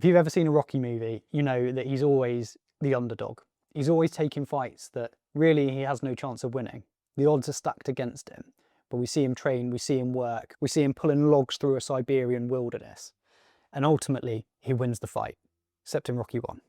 If you've ever seen a Rocky movie, you know that he's always the underdog. He's always taking fights that really he has no chance of winning. The odds are stacked against him, but we see him train, we see him work, we see him pulling logs through a Siberian wilderness, and ultimately he wins the fight. Except in Rocky 1,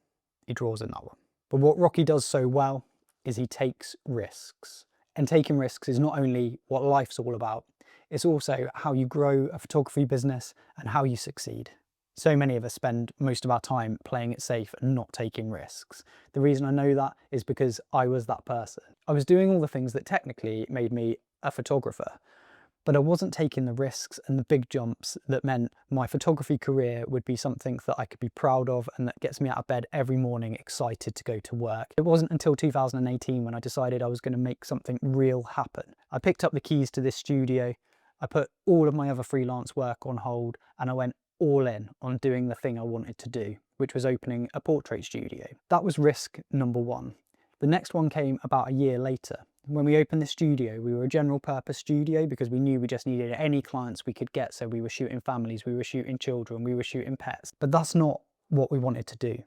he draws in that one. But what Rocky does so well is he takes risks. And taking risks is not only what life's all about, it's also how you grow a photography business and how you succeed. So many of us spend most of our time playing it safe and not taking risks. The reason I know that is because I was that person. I was doing all the things that technically made me a photographer, but I wasn't taking the risks and the big jumps that meant my photography career would be something that I could be proud of and that gets me out of bed every morning excited to go to work. It wasn't until 2018 when I decided I was going to make something real happen. I picked up the keys to this studio, I put all of my other freelance work on hold, and I went all in on doing the thing I wanted to do, which was opening a portrait studio. That was risk number one. The next one came about a year later. When we opened the studio, we were a general purpose studio because we knew we just needed any clients we could get. So we were shooting families, we were shooting children, we were shooting pets. But that's not what we wanted to do.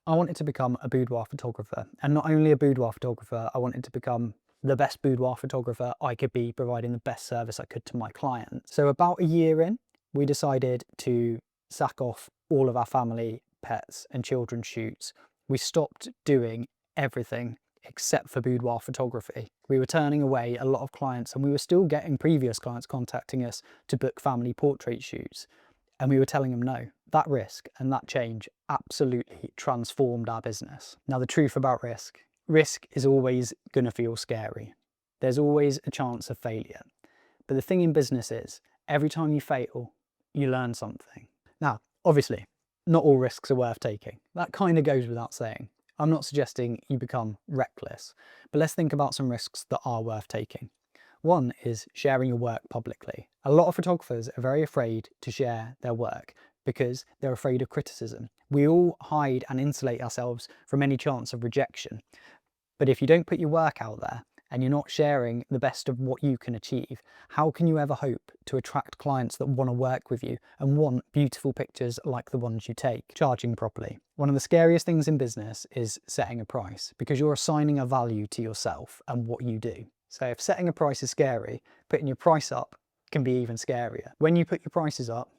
I wanted to become a boudoir photographer. And not only a boudoir photographer, I wanted to become the best boudoir photographer I could be, providing the best service I could to my clients. So about a year in, we decided to sack off all of our family, pets and children shoots. We stopped doing everything except for boudoir photography. We were turning away a lot of clients, and we were still getting previous clients contacting us to book family portrait shoots. And we were telling them no. That risk and that change absolutely transformed our business. Now, the truth about risk is always going to feel scary. There's always a chance of failure. But the thing in business is, every time you fail, you learn something. Now, obviously, not all risks are worth taking. That kind of goes without saying. I'm not suggesting you become reckless, but let's think about some risks that are worth taking. One is sharing your work publicly. A lot of photographers are very afraid to share their work because they're afraid of criticism. We all hide and insulate ourselves from any chance of rejection. But if you don't put your work out there and you're not sharing the best of what you can achieve, how can you ever hope to attract clients that want to work with you and want beautiful pictures like the ones you take? Charging properly. One of the scariest things in business is setting a price, because you're assigning a value to yourself and what you do. So if setting a price is scary, putting your price up can be even scarier. When you put your prices up,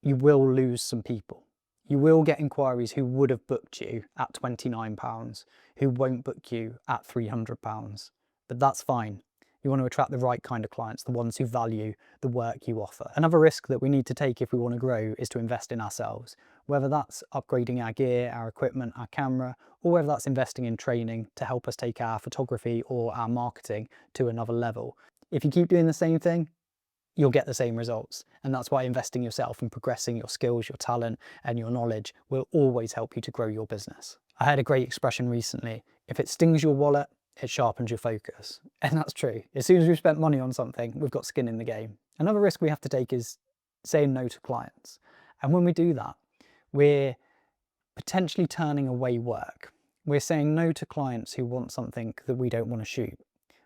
you will lose some people. You will get inquiries who would have booked you at £29, who won't book you at £300, but that's fine. You want to attract the right kind of clients, the ones who value the work you offer. Another risk that we need to take if we want to grow is to invest in ourselves, whether that's upgrading our gear, our equipment, our camera, or whether that's investing in training to help us take our photography or our marketing to another level. If you keep doing the same thing, you'll get the same results. And that's why investing yourself and progressing your skills, your talent, and your knowledge will always help you to grow your business. I had a great expression recently: if it stings your wallet, it sharpens your focus. And that's true. As soon as we've spent money on something, we've got skin in the game. Another risk we have to take is saying no to clients. And when we do that, we're potentially turning away work. We're saying no to clients who want something that we don't want to shoot.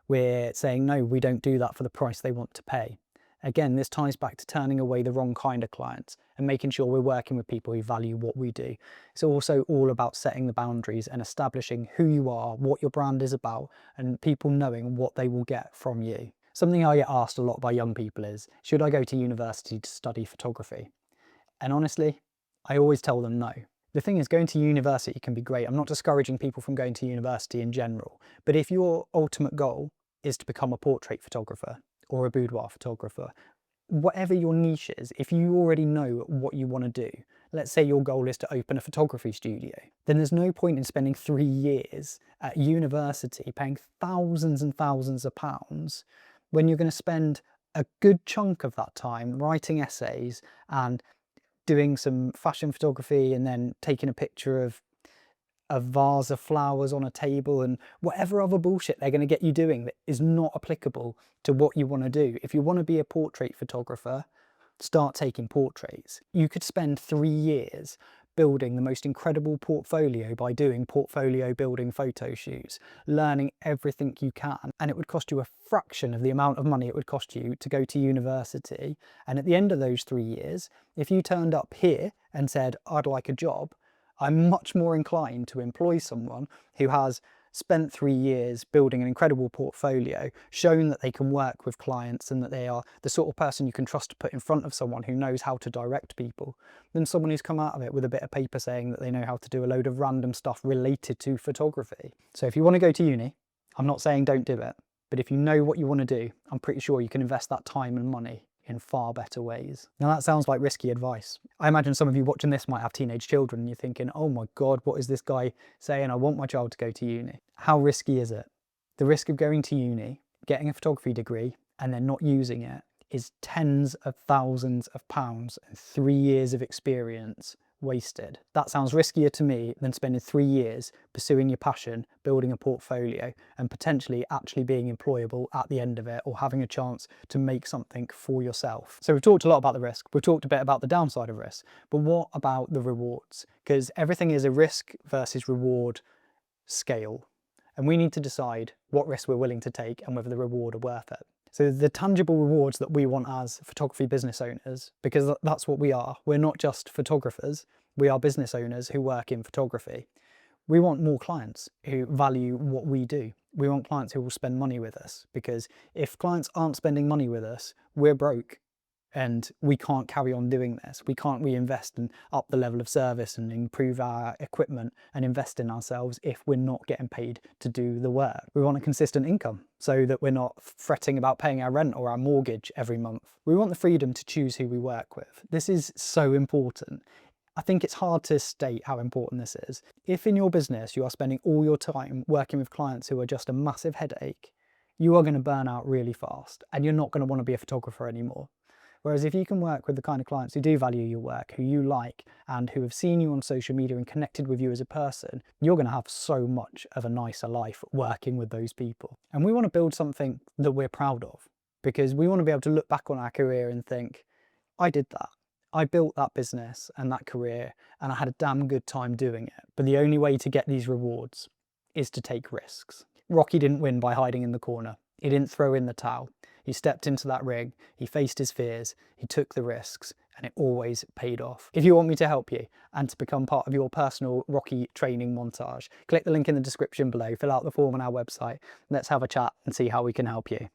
We're saying no, we don't do that for the price they want to pay. Again, this ties back to turning away the wrong kind of clients and making sure we're working with people who value what we do. It's also all about setting the boundaries and establishing who you are, what your brand is about, and people knowing what they will get from you. Something I get asked a lot by young people is, should I go to university to study photography? And honestly, I always tell them no. The thing is, going to university can be great. I'm not discouraging people from going to university in general, but if your ultimate goal is to become a portrait photographer or a boudoir photographer, whatever your niche is, if you already know what you want to do, let's say your goal is to open a photography studio, then there's no point in spending 3 years at university paying thousands and thousands of pounds when you're going to spend a good chunk of that time writing essays and doing some fashion photography and then taking a picture of a vase of flowers on a table and whatever other bullshit they're going to get you doing that is not applicable to what you want to do. If you want to be a portrait photographer, start taking portraits. You could spend 3 years building the most incredible portfolio by doing portfolio building photo shoots, learning everything you can. And it would cost you a fraction of the amount of money it would cost you to go to university. And at the end of those 3 years, if you turned up here and said, I'd like a job, I'm much more inclined to employ someone who has spent 3 years building an incredible portfolio, shown that they can work with clients and that they are the sort of person you can trust to put in front of someone who knows how to direct people, than someone who's come out of it with a bit of paper saying that they know how to do a load of random stuff related to photography. So if you want to go to uni, I'm not saying don't do it, but if you know what you want to do, I'm pretty sure you can invest that time and money in far better ways. Now that sounds like risky advice. I imagine some of you watching this might have teenage children and you're thinking, oh my God, what is this guy saying? I want my child to go to uni. How risky is it? The risk of going to uni, getting a photography degree, and then not using it is tens of thousands of pounds and 3 years of experience wasted. That sounds riskier to me than spending 3 years pursuing your passion, building a portfolio, and potentially actually being employable at the end of it, or having a chance to make something for yourself. So we've talked a lot about the risk, we've talked a bit about the downside of risk, but what about the rewards? Because everything is a risk versus reward scale, and we need to decide what risk we're willing to take and whether the reward are worth it. So the tangible rewards that we want as photography business owners, because that's what we are. We're not just photographers, we are business owners who work in photography. We want more clients who value what we do. We want clients who will spend money with us, because if clients aren't spending money with us, we're broke and we can't carry on doing this. We can't reinvest and up the level of service and improve our equipment and invest in ourselves if we're not getting paid to do the work. We want a consistent income so that we're not fretting about paying our rent or our mortgage every month. We want the freedom to choose who we work with. This is so important. I think it's hard to state how important this is. If in your business you are spending all your time working with clients who are just a massive headache, you are going to burn out really fast and you're not going to want to be a photographer anymore. Whereas if you can work with the kind of clients who do value your work, who you like, and who have seen you on social media and connected with you as a person, you're going to have so much of a nicer life working with those people. And we want to build something that we're proud of, because we want to be able to look back on our career and think, I did that. I built that business and that career, and I had a damn good time doing it. But the only way to get these rewards is to take risks. Rocky didn't win by hiding in the corner. He didn't throw in the towel. He stepped into that ring, he faced his fears, he took the risks, and it always paid off. If you want me to help you and to become part of your personal Rocky training montage, click the link in the description below, fill out the form on our website, let's have a chat and see how we can help you.